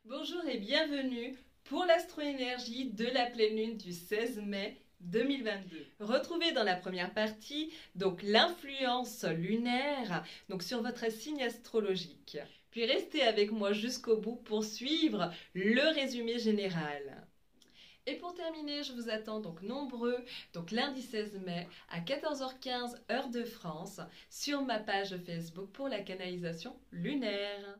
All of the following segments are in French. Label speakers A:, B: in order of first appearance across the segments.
A: Bonjour et bienvenue pour l'astro-énergie de la pleine lune du 16 mai 2022. Retrouvez dans la première partie donc l'influence lunaire sur votre signe astrologique. Puis restez avec moi jusqu'au bout pour suivre le résumé général. Et pour terminer, je vous attends donc nombreux, lundi 16 mai à 14h15 heure de France sur ma page Facebook pour la canalisation lunaire.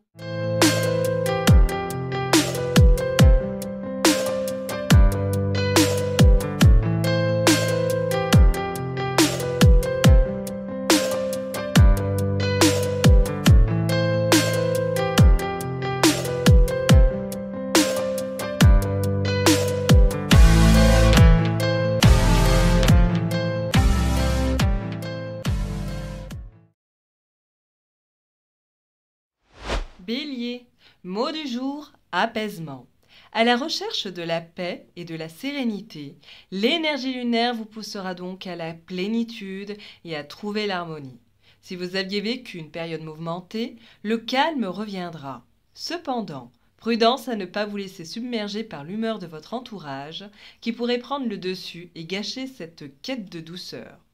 A: Bélier, mot du jour, apaisement. À la recherche de la paix et de la sérénité, l'énergie lunaire vous poussera donc à la plénitude et à trouver l'harmonie. Si vous aviez vécu une période mouvementée, le calme reviendra. Cependant, prudence à ne pas vous laisser submerger par l'humeur de votre entourage qui pourrait prendre le dessus et gâcher cette quête de douceur.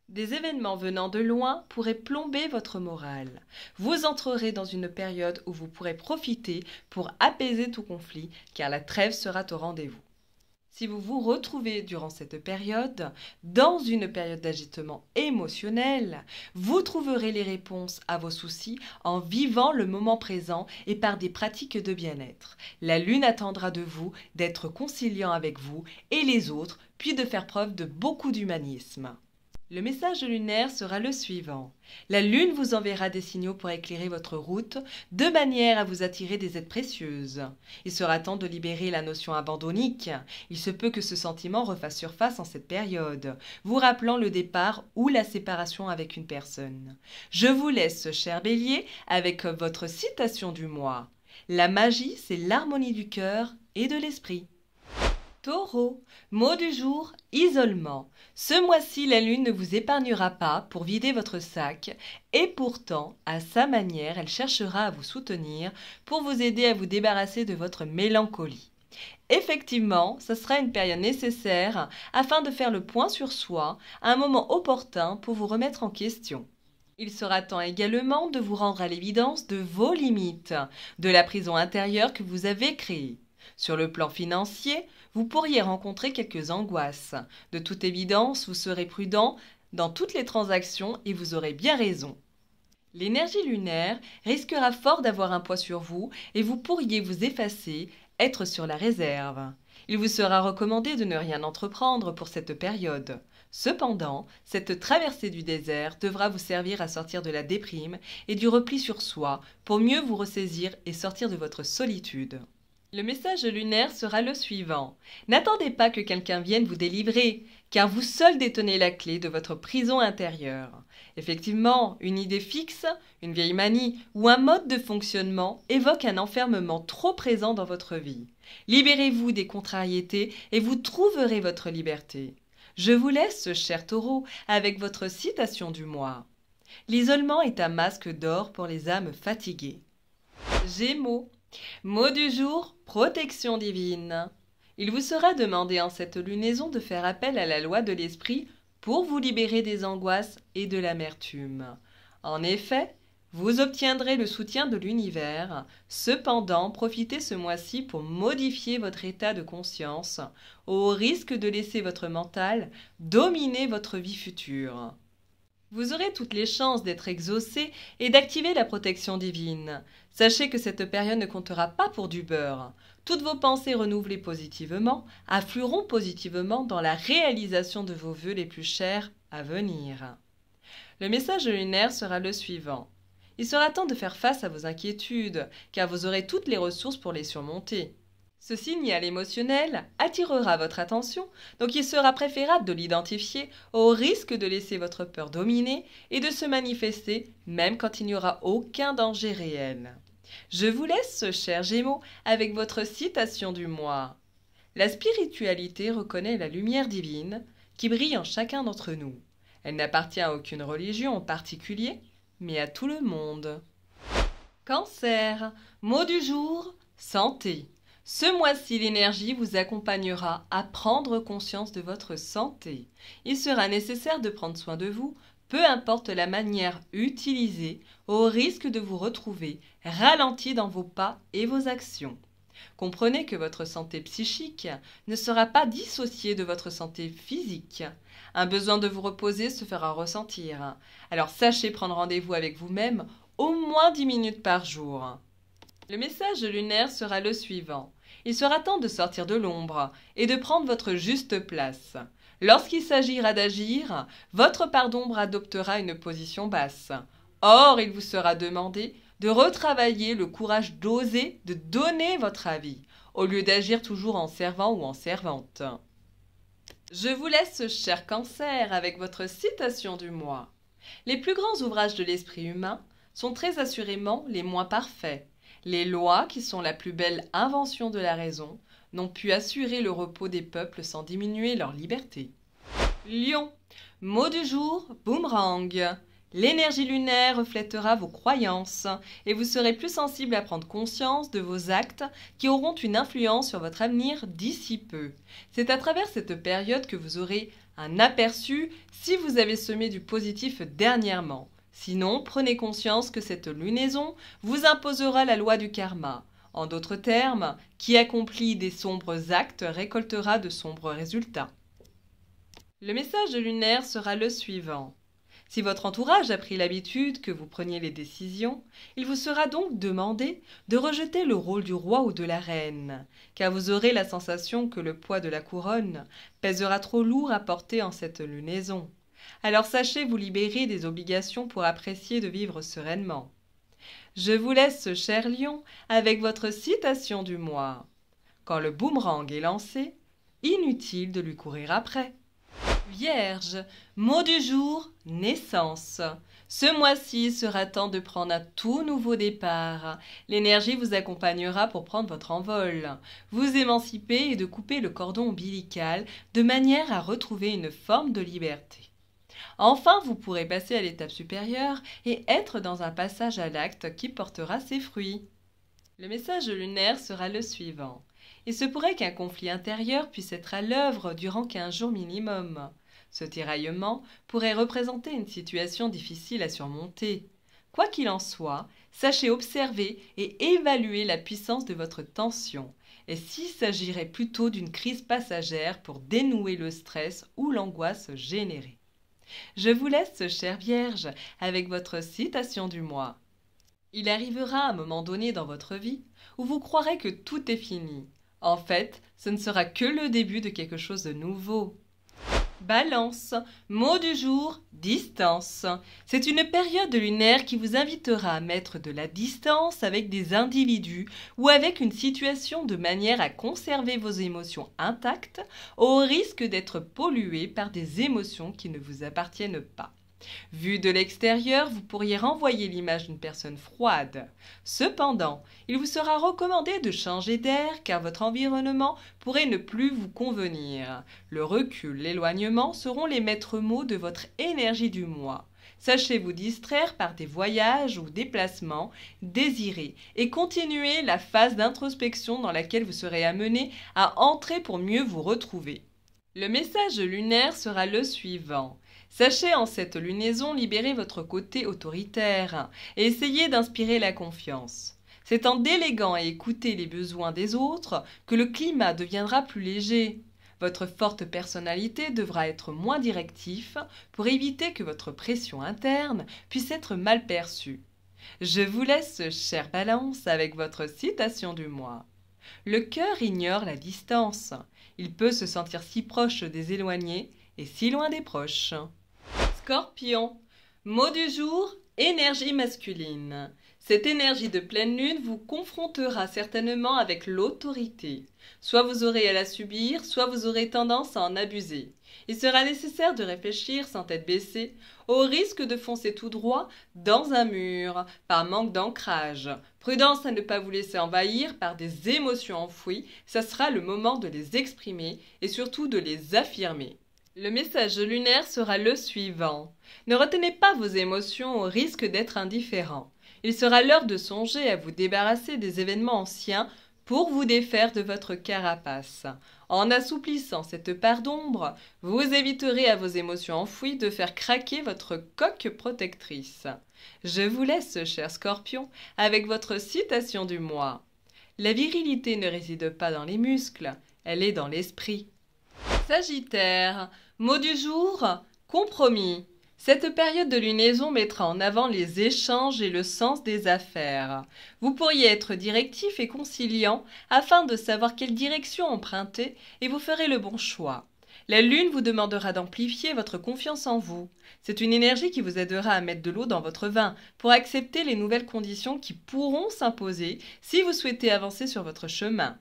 A: Des événements venant de loin pourraient plomber votre morale. Vous entrerez dans une période où vous pourrez profiter pour apaiser tout conflit, car la trêve sera au rendez-vous. Si vous vous retrouvez durant cette période dans une période d'agitement émotionnel, vous trouverez les réponses à vos soucis en vivant le moment présent et par des pratiques de bien-être. La lune attendra de vous d'être conciliant avec vous et les autres, puis de faire preuve de beaucoup d'humanisme. Le message lunaire sera le suivant. La lune vous enverra des signaux pour éclairer votre route, de manière à vous attirer des aides précieuses. Il sera temps de libérer la notion abandonnique. Il se peut que ce sentiment refasse surface en cette période, vous rappelant le départ ou la séparation avec une personne. Je vous laisse, cher Bélier, avec votre citation du mois. La magie, c'est l'harmonie du cœur et de l'esprit. Taureau, mot du jour, isolement. Ce mois-ci, la lune ne vous épargnera pas pour vider votre sac et pourtant, à sa manière, elle cherchera à vous soutenir pour vous aider à vous débarrasser de votre mélancolie. Effectivement, ce sera une période nécessaire afin de faire le point sur soi, un moment opportun pour vous remettre en question. Il sera temps également de vous rendre à l'évidence de vos limites, de la prison intérieure que vous avez créée. Sur le plan financier, vous pourriez rencontrer quelques angoisses. De toute évidence, vous serez prudent dans toutes les transactions et vous aurez bien raison. L'énergie lunaire risquera fort d'avoir un poids sur vous et vous pourriez vous effacer, être sur la réserve. Il vous sera recommandé de ne rien entreprendre pour cette période. Cependant, cette traversée du désert devra vous servir à sortir de la déprime et du repli sur soi pour mieux vous ressaisir et sortir de votre solitude. Le message lunaire sera le suivant. N'attendez pas que quelqu'un vienne vous délivrer, car vous seul détenez la clé de votre prison intérieure. Effectivement, une idée fixe, une vieille manie ou un mode de fonctionnement évoque un enfermement trop présent dans votre vie. Libérez-vous des contrariétés et vous trouverez votre liberté. Je vous laisse, cher Taureau, avec votre citation du mois. L'isolement est un masque d'or pour les âmes fatiguées. Gémeaux. Mot du jour, protection divine. Il vous sera demandé en cette lunaison de faire appel à la loi de l'esprit pour vous libérer des angoisses et de l'amertume. En effet, vous obtiendrez le soutien de l'univers. Cependant, profitez ce mois-ci pour modifier votre état de conscience, au risque de laisser votre mental dominer votre vie future. Vous aurez toutes les chances d'être exaucé et d'activer la protection divine. Sachez que cette période ne comptera pas pour du beurre. Toutes vos pensées renouvelées positivement afflueront positivement dans la réalisation de vos vœux les plus chers à venir. Le message lunaire sera le suivant. Il sera temps de faire face à vos inquiétudes, car vous aurez toutes les ressources pour les surmonter. Ce signal émotionnel attirera votre attention, donc il sera préférable de l'identifier au risque de laisser votre peur dominer et de se manifester même quand il n'y aura aucun danger réel. Je vous laisse, chers Gémeaux, avec votre citation du mois. La spiritualité reconnaît la lumière divine qui brille en chacun d'entre nous. Elle n'appartient à aucune religion en particulier, mais à tout le monde. Cancer, mot du jour, Santé. Ce mois-ci, l'énergie vous accompagnera à prendre conscience de votre santé. Il sera nécessaire de prendre soin de vous, peu importe la manière utilisée, au risque de vous retrouver ralenti dans vos pas et vos actions. Comprenez que votre santé psychique ne sera pas dissociée de votre santé physique. Un besoin de vous reposer se fera ressentir. Alors sachez prendre rendez-vous avec vous-même au moins 10 minutes par jour. Le message lunaire sera le suivant. Il sera temps de sortir de l'ombre et de prendre votre juste place. Lorsqu'il s'agira d'agir, votre part d'ombre adoptera une position basse. Or, il vous sera demandé de retravailler le courage d'oser, de donner votre avis, au lieu d'agir toujours en servant ou en servante. Je vous laisse, cher Cancer, avec votre citation du mois. Les plus grands ouvrages de l'esprit humain sont très assurément les moins parfaits. Les lois, qui sont la plus belle invention de la raison, n'ont pu assurer le repos des peuples sans diminuer leur liberté. Lion. Mot du jour, boomerang. L'énergie lunaire reflètera vos croyances et vous serez plus sensible à prendre conscience de vos actes qui auront une influence sur votre avenir d'ici peu. C'est à travers cette période que vous aurez un aperçu si vous avez semé du positif dernièrement. Sinon, prenez conscience que cette lunaison vous imposera la loi du karma. En d'autres termes, qui accomplit des sombres actes récoltera de sombres résultats. Le message lunaire sera le suivant. Si votre entourage a pris l'habitude que vous preniez les décisions, il vous sera donc demandé de rejeter le rôle du roi ou de la reine, car vous aurez la sensation que le poids de la couronne pèsera trop lourd à porter en cette lunaison. Alors sachez vous libérer des obligations pour apprécier de vivre sereinement. Je vous laisse, cher lion, avec votre citation du mois. Quand le boomerang est lancé, inutile de lui courir après. Vierge, mot du jour, naissance. Ce mois-ci sera temps de prendre un tout nouveau départ. L'énergie vous accompagnera pour prendre votre envol, vous émanciper et de couper le cordon ombilical de manière à retrouver une forme de liberté. Enfin, vous pourrez passer à l'étape supérieure et être dans un passage à l'acte qui portera ses fruits. Le message lunaire sera le suivant. Il se pourrait qu'un conflit intérieur puisse être à l'œuvre durant 15 jours minimum. Ce tiraillement pourrait représenter une situation difficile à surmonter. Quoi qu'il en soit, sachez observer et évaluer la puissance de votre tension, et s'il s'agirait plutôt d'une crise passagère pour dénouer le stress ou l'angoisse générée. Je vous laisse, chère Vierge, avec votre citation du mois. Il arrivera un moment donné dans votre vie où vous croirez que tout est fini. En fait, ce ne sera que le début de quelque chose de nouveau. Balance, mot du jour, distance. C'est une période lunaire qui vous invitera à mettre de la distance avec des individus ou avec une situation de manière à conserver vos émotions intactes au risque d'être polluées par des émotions qui ne vous appartiennent pas. Vu de l'extérieur, vous pourriez renvoyer l'image d'une personne froide. Cependant, il vous sera recommandé de changer d'air car votre environnement pourrait ne plus vous convenir. Le recul, l'éloignement seront les maîtres mots de votre énergie du mois. Sachez vous distraire par des voyages ou déplacements désirés et continuez la phase d'introspection dans laquelle vous serez amené à entrer pour mieux vous retrouver. Le message lunaire sera le suivant. Sachez en cette lunaison libérer votre côté autoritaire et essayez d'inspirer la confiance. C'est en déléguant et écouter les besoins des autres que le climat deviendra plus léger. Votre forte personnalité devra être moins directif pour éviter que votre pression interne puisse être mal perçue. Je vous laisse, chère Balance, avec votre citation du mois. Le cœur ignore la distance. Il peut se sentir si proche des éloignés et si loin des proches. Scorpion, mot du jour, énergie masculine. Cette énergie de pleine lune vous confrontera certainement avec l'autorité. Soit vous aurez à la subir, soit vous aurez tendance à en abuser. Il sera nécessaire de réfléchir sans tête baissée au risque de foncer tout droit dans un mur par manque d'ancrage. Prudence à ne pas vous laisser envahir par des émotions enfouies, ça sera le moment de les exprimer et surtout de les affirmer. Le message lunaire sera le suivant. Ne retenez pas vos émotions au risque d'être indifférent. Il sera l'heure de songer à vous débarrasser des événements anciens pour vous défaire de votre carapace. En assouplissant cette part d'ombre, vous éviterez à vos émotions enfouies de faire craquer votre coque protectrice. Je vous laisse, cher Scorpion, avec votre citation du mois. La virilité ne réside pas dans les muscles, elle est dans l'esprit. Sagittaire, mot du jour, compromis. Cette période de lunaison mettra en avant les échanges et le sens des affaires. Vous pourriez être directif et conciliant afin de savoir quelle direction emprunter et vous ferez le bon choix. La lune vous demandera d'amplifier votre confiance en vous. C'est une énergie qui vous aidera à mettre de l'eau dans votre vin pour accepter les nouvelles conditions qui pourront s'imposer si vous souhaitez avancer sur votre chemin.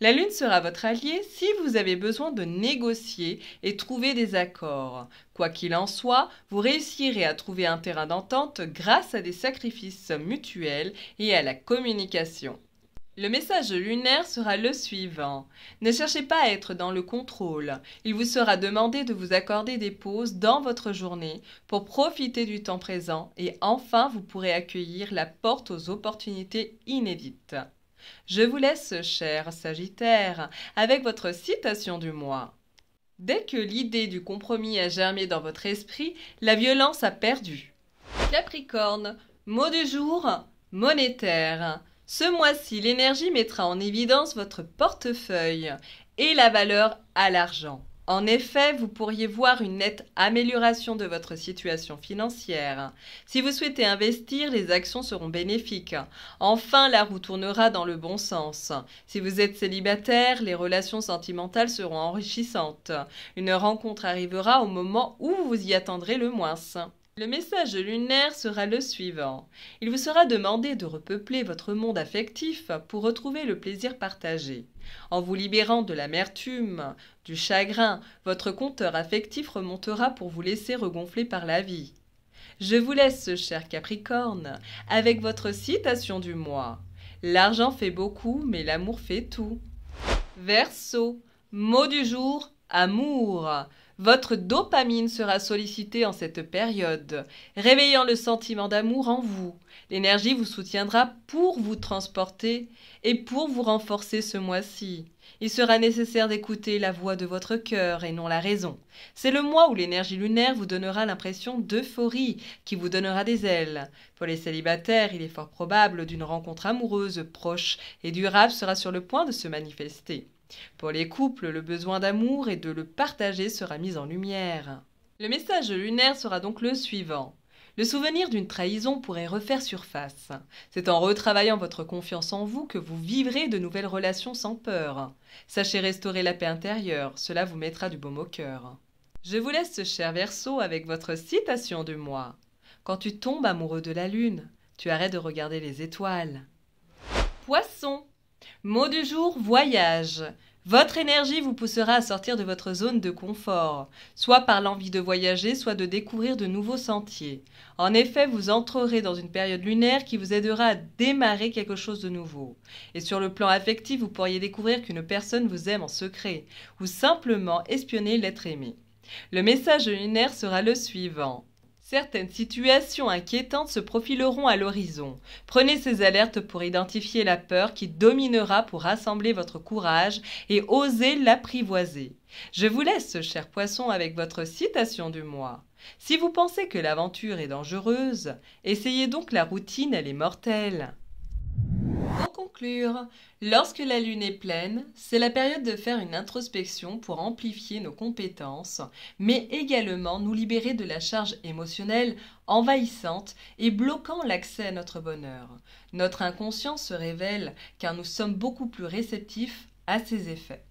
A: La lune sera votre allié si vous avez besoin de négocier et trouver des accords. Quoi qu'il en soit, vous réussirez à trouver un terrain d'entente grâce à des sacrifices mutuels et à la communication. Le message lunaire sera le suivant. Ne cherchez pas à être dans le contrôle. Il vous sera demandé de vous accorder des pauses dans votre journée pour profiter du temps présent et enfin vous pourrez accueillir la porte aux opportunités inédites. Je vous laisse, cher Sagittaire, avec votre citation du mois. Dès que l'idée du compromis a germé dans votre esprit, la violence a perdu. Capricorne, mot du jour, monétaire. Ce mois-ci, l'énergie mettra en évidence votre portefeuille et la valeur à l'argent. En effet, vous pourriez voir une nette amélioration de votre situation financière. Si vous souhaitez investir, les actions seront bénéfiques. Enfin, la roue tournera dans le bon sens. Si vous êtes célibataire, les relations sentimentales seront enrichissantes. Une rencontre arrivera au moment où vous y attendrez le moins. Le message lunaire sera le suivant. Il vous sera demandé de repeupler votre monde affectif pour retrouver le plaisir partagé. En vous libérant de l'amertume, du chagrin, votre compteur affectif remontera pour vous laisser regonfler par la vie. Je vous laisse, cher Capricorne, avec votre citation du mois. L'argent fait beaucoup, mais l'amour fait tout. Verseau, mot du jour, amour. Votre dopamine sera sollicitée en cette période, réveillant le sentiment d'amour en vous. L'énergie vous soutiendra pour vous transporter et pour vous renforcer ce mois-ci. Il sera nécessaire d'écouter la voix de votre cœur et non la raison. C'est le mois où l'énergie lunaire vous donnera l'impression d'euphorie, qui vous donnera des ailes. Pour les célibataires, il est fort probable d'une rencontre amoureuse, proche et durable sera sur le point de se manifester. Pour les couples, le besoin d'amour et de le partager sera mis en lumière. Le message lunaire sera donc le suivant. Le souvenir d'une trahison pourrait refaire surface. C'est en retravaillant votre confiance en vous que vous vivrez de nouvelles relations sans peur. Sachez restaurer la paix intérieure, cela vous mettra du baume au cœur. Je vous laisse, cher Verseau, avec votre citation du mois. Quand tu tombes amoureux de la lune, tu arrêtes de regarder les étoiles. Poisson, mot du jour, voyage. Votre énergie vous poussera à sortir de votre zone de confort, soit par l'envie de voyager, soit de découvrir de nouveaux sentiers. En effet, vous entrerez dans une période lunaire qui vous aidera à démarrer quelque chose de nouveau. Et sur le plan affectif, vous pourriez découvrir qu'une personne vous aime en secret, ou simplement espionner l'être aimé. Le message lunaire sera le suivant. Certaines situations inquiétantes se profileront à l'horizon. Prenez ces alertes pour identifier la peur qui dominera pour rassembler votre courage et oser l'apprivoiser. Je vous laisse, cher Poisson, avec votre citation du mois. Si vous pensez que l'aventure est dangereuse, essayez donc la routine, elle est mortelle. Pour conclure, lorsque la lune est pleine, c'est la période de faire une introspection pour amplifier nos compétences, mais également nous libérer de la charge émotionnelle envahissante et bloquant l'accès à notre bonheur. Notre inconscient se révèle car nous sommes beaucoup plus réceptifs à ses effets.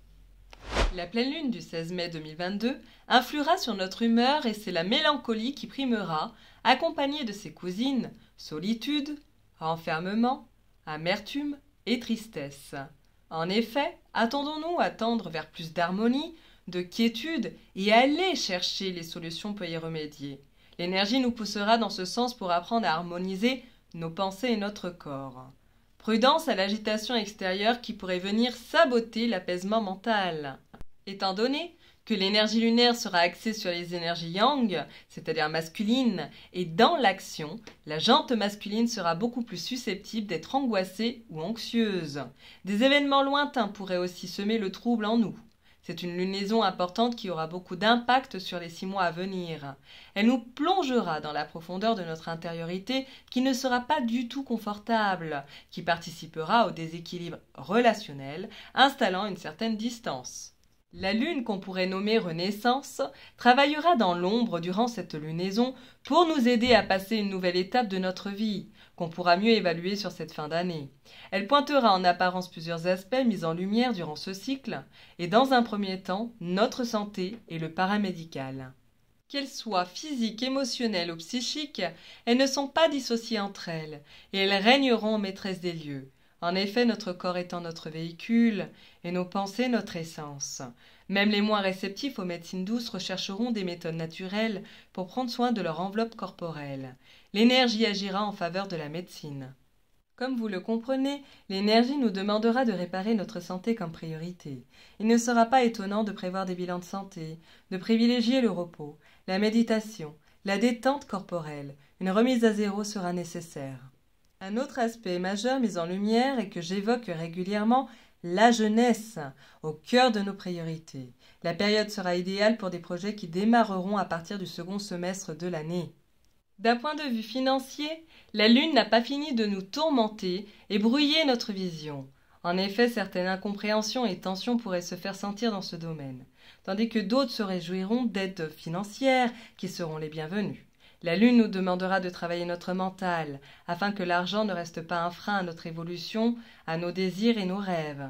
A: La pleine lune du 16 mai 2022 influera sur notre humeur et c'est la mélancolie qui primera, accompagnée de ses cousines, solitude, renfermement, amertume et tristesse. En effet, attendons-nous à tendre vers plus d'harmonie, de quiétude et aller chercher les solutions pour y remédier. L'énergie nous poussera dans ce sens pour apprendre à harmoniser nos pensées et notre corps. Prudence à l'agitation extérieure qui pourrait venir saboter l'apaisement mental. Étant donné que l'énergie lunaire sera axée sur les énergies yang, c'est-à-dire masculines, et dans l'action, la jante masculine sera beaucoup plus susceptible d'être angoissée ou anxieuse. Des événements lointains pourraient aussi semer le trouble en nous. C'est une lunaison importante qui aura beaucoup d'impact sur les 6 mois à venir. Elle nous plongera dans la profondeur de notre intériorité qui ne sera pas du tout confortable, qui participera au déséquilibre relationnel, installant une certaine distance. La lune, qu'on pourrait nommer Renaissance, travaillera dans l'ombre durant cette lunaison pour nous aider à passer une nouvelle étape de notre vie, qu'on pourra mieux évaluer sur cette fin d'année. Elle pointera en apparence plusieurs aspects mis en lumière durant ce cycle, et dans un premier temps, notre santé et le paramédical. Qu'elles soient physiques, émotionnelles ou psychiques, elles ne sont pas dissociées entre elles, et elles régneront en maîtresse des lieux. En effet, notre corps étant notre véhicule, et nos pensées notre essence. Même les moins réceptifs aux médecines douces rechercheront des méthodes naturelles pour prendre soin de leur enveloppe corporelle. L'énergie agira en faveur de la médecine. Comme vous le comprenez, l'énergie nous demandera de réparer notre santé comme priorité. Il ne sera pas étonnant de prévoir des bilans de santé, de privilégier le repos, la méditation, la détente corporelle. Une remise à zéro sera nécessaire. Un autre aspect majeur mis en lumière et que j'évoque régulièrement, la jeunesse, au cœur de nos priorités. La période sera idéale pour des projets qui démarreront à partir du second semestre de l'année. D'un point de vue financier, la Lune n'a pas fini de nous tourmenter et brouiller notre vision. En effet, certaines incompréhensions et tensions pourraient se faire sentir dans ce domaine, tandis que d'autres se réjouiront d'aides financières qui seront les bienvenues. La Lune nous demandera de travailler notre mental, afin que l'argent ne reste pas un frein à notre évolution, à nos désirs et nos rêves.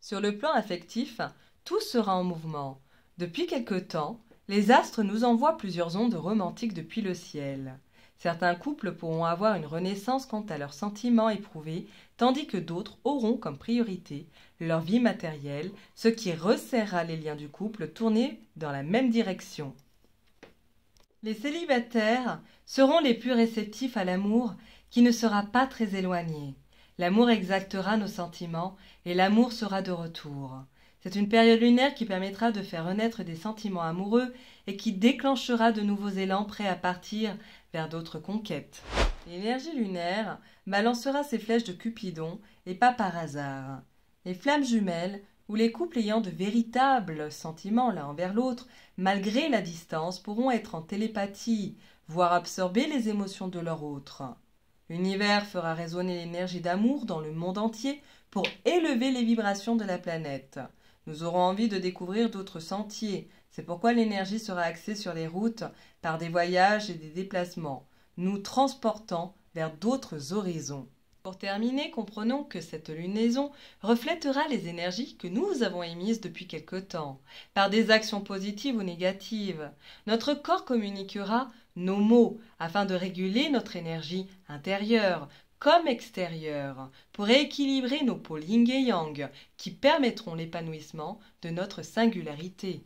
A: Sur le plan affectif, tout sera en mouvement. Depuis quelque temps, les astres nous envoient plusieurs ondes romantiques depuis le ciel. Certains couples pourront avoir une renaissance quant à leurs sentiments éprouvés, tandis que d'autres auront comme priorité leur vie matérielle, ce qui resserrera les liens du couple tournés dans la même direction. Les célibataires seront les plus réceptifs à l'amour qui ne sera pas très éloigné. L'amour exactera nos sentiments et l'amour sera de retour. C'est une période lunaire qui permettra de faire renaître des sentiments amoureux et qui déclenchera de nouveaux élans prêts à partir vers d'autres conquêtes. L'énergie lunaire balancera ses flèches de Cupidon et pas par hasard. Les flammes jumelles ou les couples ayant de véritables sentiments l'un envers l'autre, malgré la distance, pourront être en télépathie, voire absorber les émotions de leur autre. L'univers fera résonner l'énergie d'amour dans le monde entier pour élever les vibrations de la planète. Nous aurons envie de découvrir d'autres sentiers. C'est pourquoi l'énergie sera axée sur les routes par des voyages et des déplacements, nous transportant vers d'autres horizons. Pour terminer, comprenons que cette lunaison reflètera les énergies que nous avons émises depuis quelque temps, par des actions positives ou négatives. Notre corps communiquera nos mots afin de réguler notre énergie intérieure comme extérieure, pour rééquilibrer nos pôles yin et yang qui permettront l'épanouissement de notre singularité.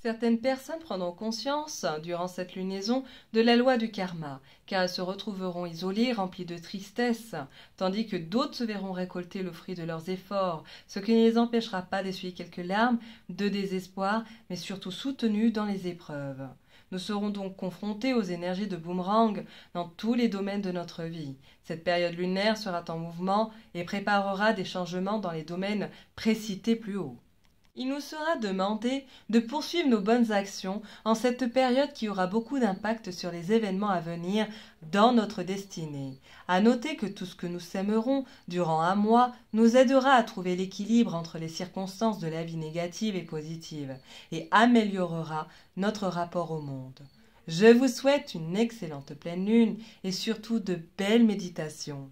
A: Certaines personnes prendront conscience, durant cette lunaison, de la loi du karma, car elles se retrouveront isolées, remplies de tristesse, tandis que d'autres se verront récolter le fruit de leurs efforts, ce qui ne les empêchera pas d'essuyer quelques larmes de désespoir, mais surtout soutenues dans les épreuves. Nous serons donc confrontés aux énergies de boomerang dans tous les domaines de notre vie. Cette période lunaire sera en mouvement et préparera des changements dans les domaines précités plus haut. Il nous sera demandé de poursuivre nos bonnes actions en cette période qui aura beaucoup d'impact sur les événements à venir dans notre destinée. À noter que tout ce que nous sèmerons durant un mois nous aidera à trouver l'équilibre entre les circonstances de la vie négative et positive et améliorera notre rapport au monde. Je vous souhaite une excellente pleine lune et surtout de belles méditations.